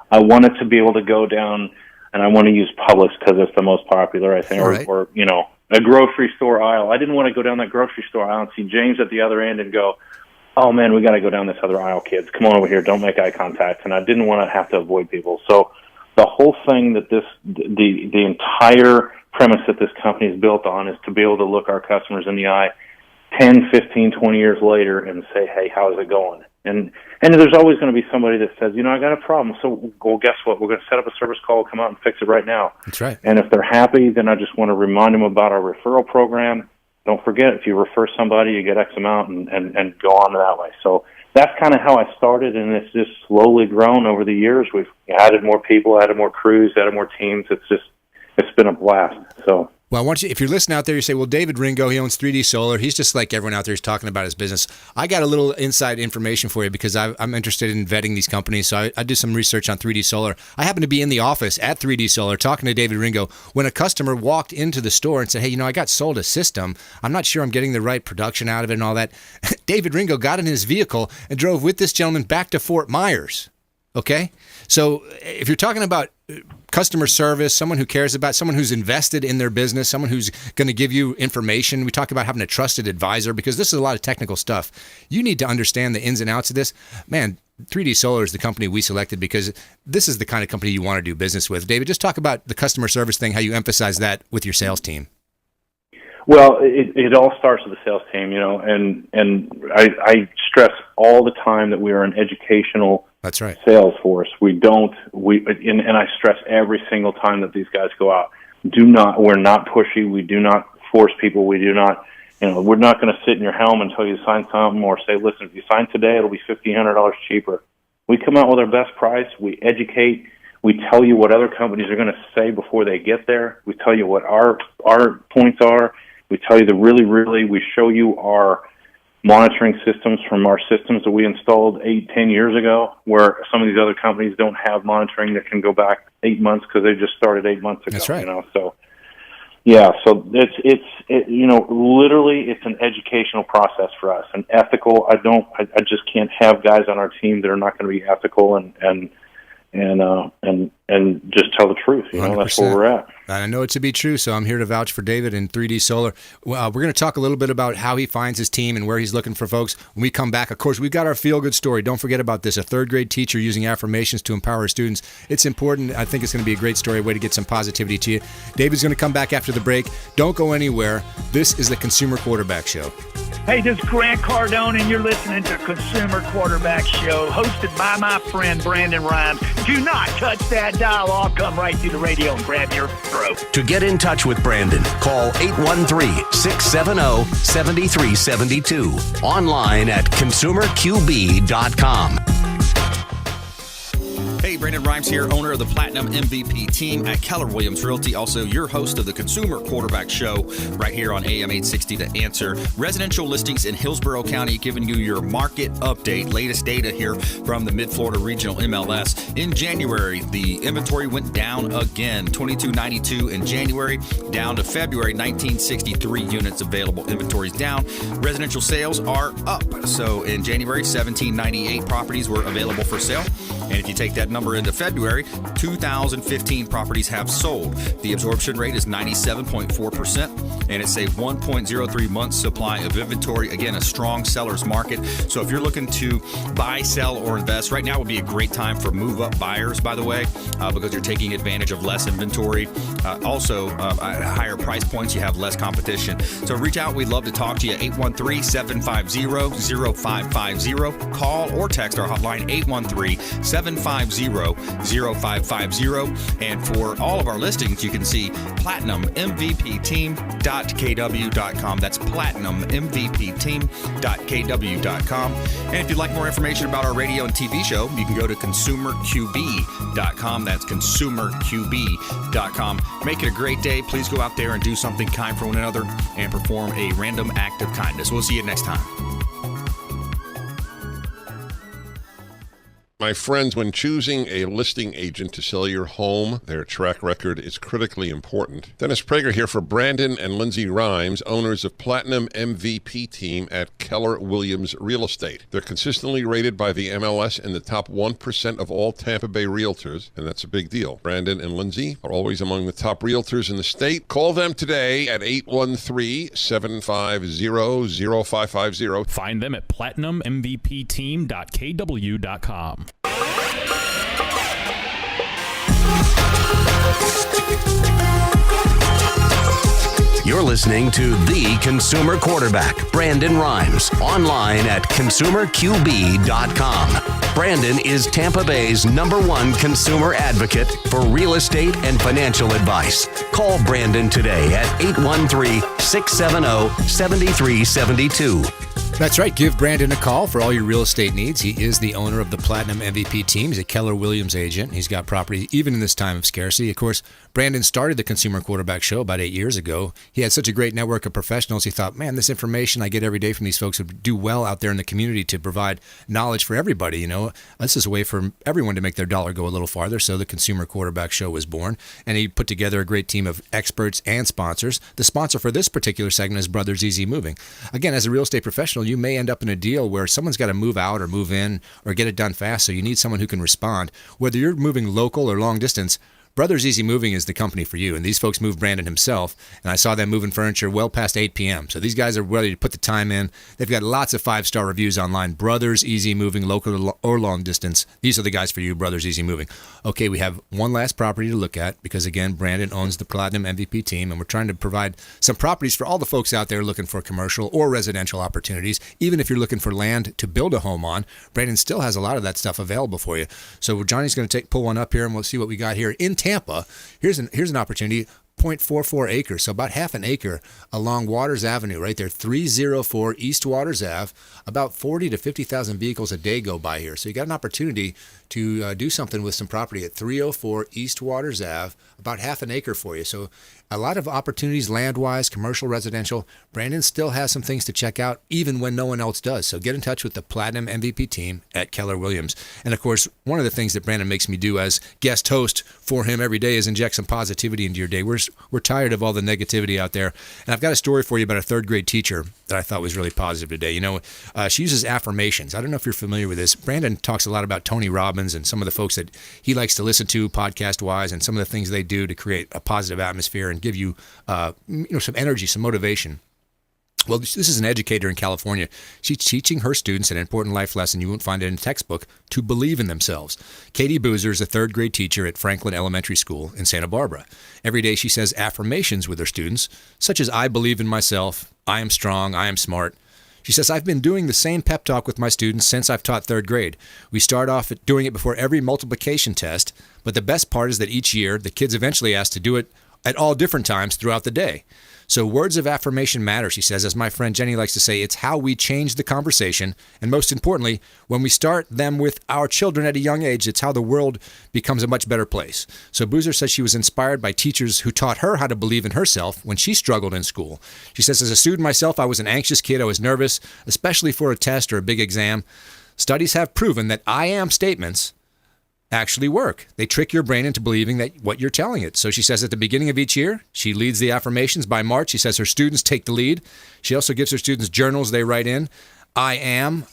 I wanted to be able to go down, and I want to use Publix because it's the most popular, I think, right. or a grocery store aisle. I didn't want to go down that grocery store aisle and see James at the other end and go, oh, man, we got to go down this other aisle, kids. Come on over here. Don't make eye contact. And I didn't want to have to avoid people. So the whole thing that the entire premise that this company is built on is to be able to look our customers in the eye 10, 15, 20 years later and say, hey, how's it going? And there's always going to be somebody that says, I got a problem. So, well, guess what? We're going to set up a service call, come out and fix it right now. That's right. And if they're happy, then I just want to remind them about our referral program. Don't forget, if you refer somebody, you get X amount and go on that way. So that's kind of how I started, and it's just slowly grown over the years. We've added more people, added more crews, added more teams. It's been a blast. So. Well, if you're listening out there, you say, well, David Ringo, he owns 3D Solar. He's just like everyone out there who's talking about his business. I got a little inside information for you because I'm interested in vetting these companies. So I do some research on 3D Solar. I happened to be in the office at 3D Solar talking to David Ringo when a customer walked into the store and said, hey, I got sold a system. I'm not sure I'm getting the right production out of it and all that. David Ringo got in his vehicle and drove with this gentleman back to Fort Myers. Okay? So if you're talking about customer service, someone who cares about, someone who's invested in their business, someone who's going to give you information. We talk about having a trusted advisor because this is a lot of technical stuff. You need to understand the ins and outs of this. Man, 3D Solar is the company we selected because this is the kind of company you want to do business with. David, just talk about the customer service thing, how you emphasize that with your sales team. Well, it all starts with the sales team, and I stress all the time that we are an educational That's right. sales force. And I stress every single time that these guys go out, we're not pushy. We do not force people. We do not, we're not going to sit in your helm until you sign something or say, listen, if you sign today, it'll be $1,500 cheaper. We come out with our best price. We educate. We tell you what other companies are going to say before they get there. We tell you what our points are. We tell you we show you our monitoring systems from our systems that we installed 8-10 years ago, where some of these other companies don't have monitoring that can go back 8 months because they just started 8 months ago. That's right. So yeah, so literally it's an educational process for us, and ethical. I just can't have guys on our team that are not going to be ethical and just tell the truth. That's where we're at. I know it to be true, so I'm here to vouch for David and 3D Solar. We're going to talk a little bit about how he finds his team and where he's looking for folks. When we come back, of course, we've got our feel-good story. Don't forget about this, a third-grade teacher using affirmations to empower her students. It's important. I think it's going to be a great story, a way to get some positivity to you. David's going to come back after the break. Don't go anywhere. This is the Consumer Quarterback Show. Hey, this is Grant Cardone, and you're listening to Consumer Quarterback Show, hosted by my friend Brandon Rhymes. Do not touch that dial. I'll come right through the radio and grab your throat. To get in touch with Brandon, call 813-670-7372. Online at consumerqb.com. Hey, Brandon Rhymes here, owner of the Platinum MVP team at Keller Williams Realty. Also, your host of the Consumer Quarterback Show right here on AM 860 The Answer. Residential listings in Hillsborough County, giving you your market update. Latest data here from the Mid-Florida Regional MLS. In January, the inventory went down again. 2292 in January, down to February, 1963 units available. Inventory's down. Residential sales are up. So in January, 1798 properties were available for sale. And if you take that number into February, 2,015 properties have sold. The absorption rate is 97.4%, and it's a 1.03 months supply of inventory. Again, a strong seller's market. So if you're looking to buy, sell, or invest, right now would be a great time for move-up buyers, by the way, because you're taking advantage of less inventory. Also, at higher price points, you have less competition. So reach out. We'd love to talk to you. 813-750-0550. Call or text our hotline, 813-750-0550. And for all of our listings, you can see platinummvpteam.kw.com. That's platinummvpteam.kw.com. And if you'd like more information about our radio and TV show, you can go to consumerqb.com. That's consumerqb.com. Make it a great day. Please go out there and do something kind for one another and perform a random act of kindness. We'll see you next time. My friends, when choosing a listing agent to sell your home, their track record is critically important. Dennis Prager here for Brandon and Lindsay Rhymes, owners of Platinum MVP team at Keller Williams Real Estate. They're consistently rated by the MLS in the top 1% of all Tampa Bay realtors, and that's a big deal. Brandon and Lindsay are always among the top realtors in the state. Call them today at 813-750-0550. Find them at platinummvpteam.kw.com. You're listening to The Consumer Quarterback, Brandon Rhymes, online at consumerqb.com. Brandon is Tampa Bay's #1 consumer advocate for real estate and financial advice. Call Brandon today at 813-670-7372. That's right. Give Brandon a call for all your real estate needs. He is the owner of the Platinum MVP team. He's a Keller Williams agent. He's got property even in this time of scarcity. Of course, Brandon started the Consumer Quarterback Show about 8 years ago. He had such a great network of professionals. He thought, man, this information I get every day from these folks would do well out there in the community to provide knowledge for everybody. You know, this is a way for everyone to make their dollar go a little farther. So the Consumer Quarterback Show was born, and he put together a great team of experts and sponsors. The sponsor for this particular segment is Brothers Easy Moving. Again, as a real estate professional, you may end up in a deal where someone's got to move out or move in or get it done fast, so you need someone who can respond. Whether you're moving local or long distance, Brothers Easy Moving is the company for you. And these folks moved Brandon himself, and I saw them moving furniture well past 8 p.m. So these guys are ready to put the time in. They've got lots of 5-star reviews online. Brothers Easy Moving, local or long distance. These are the guys for you, Brothers Easy Moving. Okay, we have one last property to look at because, again, Brandon owns the Platinum MVP team, and we're trying to provide some properties for all the folks out there looking for commercial or residential opportunities. Even if you're looking for land to build a home on, Brandon still has a lot of that stuff available for you. So Johnny's going to pull one up here, and we'll see what we got here in Tampa. Here's an opportunity. 0.44 acres, so about half an acre along Waters Avenue, right there, 304 East Waters Ave. About 40 to 50,000 vehicles a day go by here. So you got an opportunity to do something with some property at 304 East Waters Ave, about half an acre for you. So a lot of opportunities land-wise, commercial, residential. Brandon still has some things to check out, even when no one else does. So get in touch with the Platinum MVP team at Keller Williams. And, of course, one of the things that Brandon makes me do as guest host for him every day is inject some positivity into your day. We're tired of all the negativity out there. And I've got a story for you about a third-grade teacher that I thought was really positive today. You know, she uses affirmations. I don't know if you're familiar with this. Brandon talks a lot about Tony Robbins and some of the folks that he likes to listen to podcast-wise and some of the things they do to create a positive atmosphere and give you, some energy, some motivation. Well, this is an educator in California. She's teaching her students an important life lesson you won't find it in a textbook, to believe in themselves. Katie Boozer is a third-grade teacher at Franklin Elementary School in Santa Barbara. Every day she says affirmations with her students, such as, I believe in myself, I am strong, I am smart. She says, I've been doing the same pep talk with my students since I've taught third grade. We start off doing it before every multiplication test, but the best part is that each year, the kids eventually ask to do it at all different times throughout the day. So words of affirmation matter, she says. As my friend Jenny likes to say, it's how we change the conversation. And most importantly, when we start them with our children at a young age, it's how the world becomes a much better place. So Boozer says she was inspired by teachers who taught her how to believe in herself when she struggled in school. She says, as a student myself, I was an anxious kid. I was nervous, especially for a test or a big exam. Studies have proven that I am statements actually work. They trick your brain into believing that what you're telling it. So she says at the beginning of each year, she leads the affirmations. By March, she says her students take the lead. She also gives her students journals they write in. I am,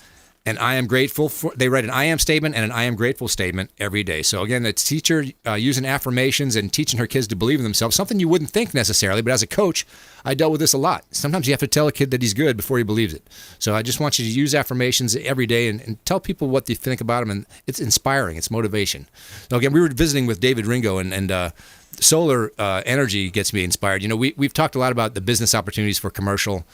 and I am grateful for. They write an I am statement and an I am grateful statement every day. So again, the teacher using affirmations and teaching her kids to believe in themselves, something you wouldn't think necessarily, but as a coach, I dealt with this a lot. Sometimes you have to tell a kid that he's good before he believes it. So I just want you to use affirmations every day and tell people what you think about them, and it's inspiring. It's motivation. So again, we were visiting with David Ringo, and solar energy gets me inspired. You know, we've talked a lot about the business opportunities for commercial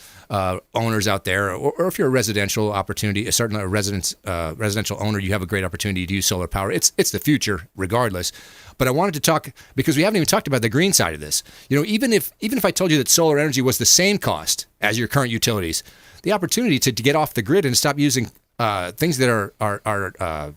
owners out there, or if you're a residential opportunity, certainly a residential owner, you have a great opportunity to use solar power. It's the future, regardless. But I wanted to talk, because we haven't even talked about the green side of this. You know, even if I told you that solar energy was the same cost as your current utilities, the opportunity to get off the grid and stop using things that are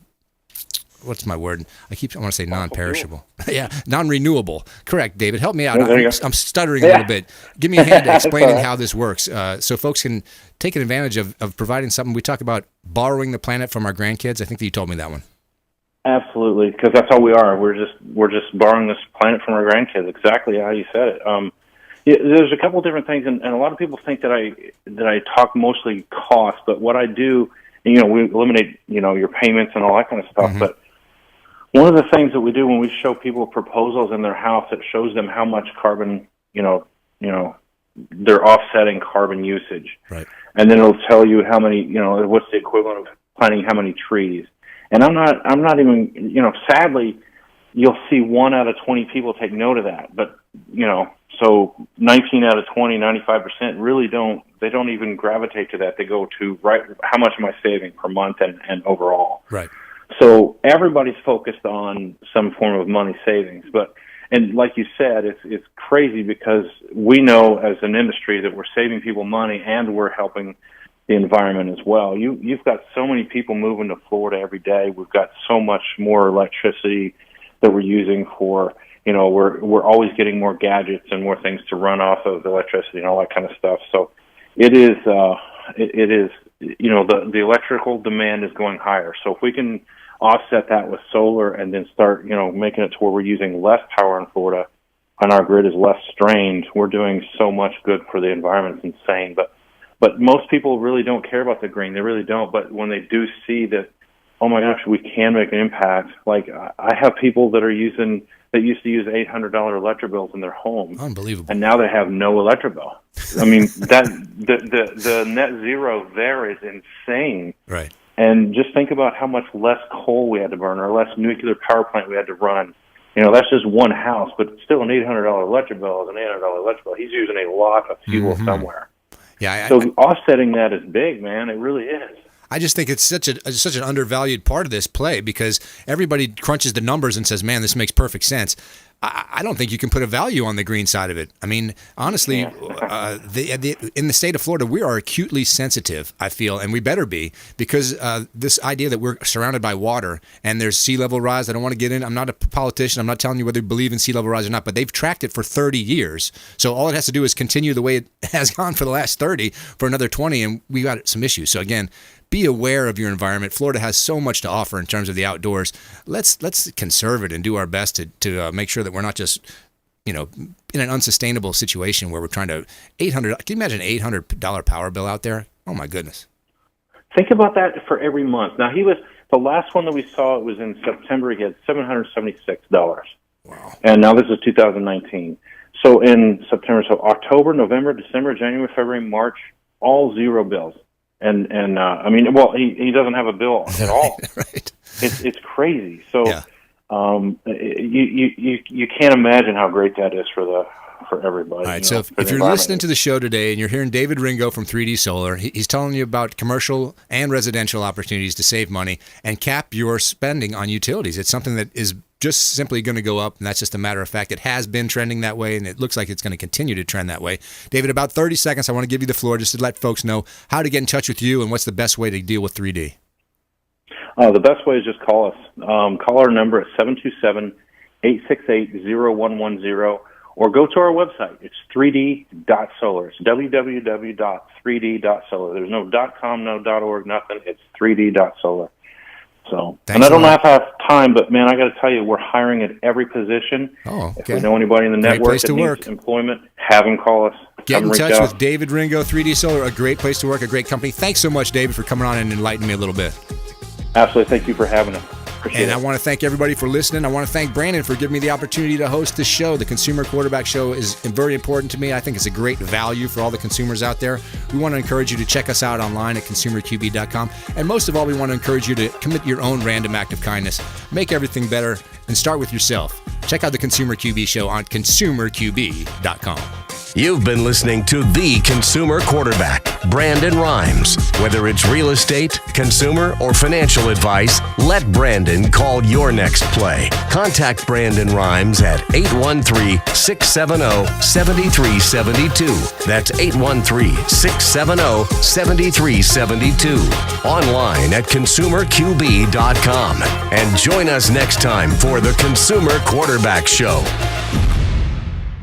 what's my word? I want to say non-perishable. Yeah, non-renewable. Correct, David. Help me out. I'm stuttering a little bit. Give me a hand explaining how this works, so folks can take advantage of providing something. We talk about borrowing the planet from our grandkids. I think that you told me that one. Absolutely, because that's all we are. We're just borrowing this planet from our grandkids. Exactly how you said it. There's a couple different things, and a lot of people think that I talk mostly cost, but what I do, we eliminate your payments and all that kind of stuff. Mm-hmm. But one of the things that we do when we show people proposals in their house, it shows them how much carbon they're offsetting carbon usage, right? And then it'll tell you how many what's the equivalent of planting how many trees. And I'm not even, sadly, you'll see 1 out of 20 people take note of that. But, so 19 out of 20, 95% really don't even gravitate to that. They go to, right, how much am I saving per month and overall? Right. So everybody's focused on some form of money savings. And like you said, it's crazy because we know as an industry that we're saving people money and we're helping the environment as well. You've got so many people moving to Florida every day. We've got so much more electricity that we're using for, we're always getting more gadgets and more things to run off of electricity and all that kind of stuff. So it is, the electrical demand is going higher. So if we can offset that with solar and then start, making it to where we're using less power in Florida and our grid is less strained, we're doing so much good for the environment. It's insane. But most people really don't care about the green. They really don't. But when they do see that, oh my gosh, we can make an impact. Like I have people that are using that used to use $800 electric bills in their home. Unbelievable. And now they have no electric bill. I mean, that the net zero there is insane. Right. And just think about how much less coal we had to burn or less nuclear power plant we had to run. You know, that's just one house, but still an $800 electric bill is an $800 electric bill. He's using a lot of fuel somewhere. Yeah. So offsetting that is big, man. It really is. I just think it's such an undervalued part of this play because everybody crunches the numbers and says, man, this makes perfect sense. I don't think you can put a value on the green side of it. I mean, honestly, in the state of Florida, we are acutely sensitive, I feel, and we better be, because this idea that we're surrounded by water and there's sea level rise, I don't want to get in. I'm not a politician. I'm not telling you whether you believe in sea level rise or not, but they've tracked it for 30 years. So all it has to do is continue the way it has gone for the last 30 for another 20, and we got some issues. So again, be aware of your environment. Florida has so much to offer in terms of the outdoors. Let's conserve it and do our best to make sure that we're not just, in an unsustainable situation where we're trying to Can you imagine an $800 power bill out there? Oh my goodness. Think about that for every month. Now the last one that we saw, it was in September. He had $776. Wow. And now this is 2019. So in September, October, November, December, January, February, March, all zero bills. And I mean, well, he doesn't have a bill at all. Right. It's crazy. So, yeah. You can't imagine how great that is for everybody. All right. So if you're listening to the show today and you're hearing David Ringo from 3D Solar, he's telling you about commercial and residential opportunities to save money and cap your spending on utilities. It's something that is just simply going to go up, and that's just a matter of fact. It has been trending that way, and it looks like it's going to continue to trend that way. David, about 30 seconds, I want to give you the floor just to let folks know how to get in touch with you and what's the best way to deal with 3D. The best way is just call us. Call our number at 727-868-0110, or go to our website. It's 3d.solar. It's www.3d.solar. There's no .com, no .org, nothing. It's 3d.solar. So, and I don't know if I have time, but man, I got to tell you, we're hiring at every position. Oh, okay. If we know anybody in the network that needs employment, have them call us. Get in touch with David Ringo, 3D Solar, a great place to work, a great company. Thanks so much, David, for coming on and enlightening me a little bit. Absolutely. Thank you for having us. And I want to thank everybody for listening. I want to thank Brandon for giving me the opportunity to host this show. The Consumer Quarterback Show is very important to me. I think it's a great value for all the consumers out there. We want to encourage you to check us out online at consumerqb.com. And most of all, we want to encourage you to commit your own random act of kindness. Make everything better and start with yourself. Check out the Consumer QB Show on consumerqb.com. You've been listening to The Consumer Quarterback, Brandon Rhymes. Whether it's real estate, consumer, or financial advice, let Brandon call your next play. Contact Brandon Rhymes at 813-670-7372. That's 813-670-7372. Online at consumerqb.com. And join us next time for The Consumer Quarterback Show.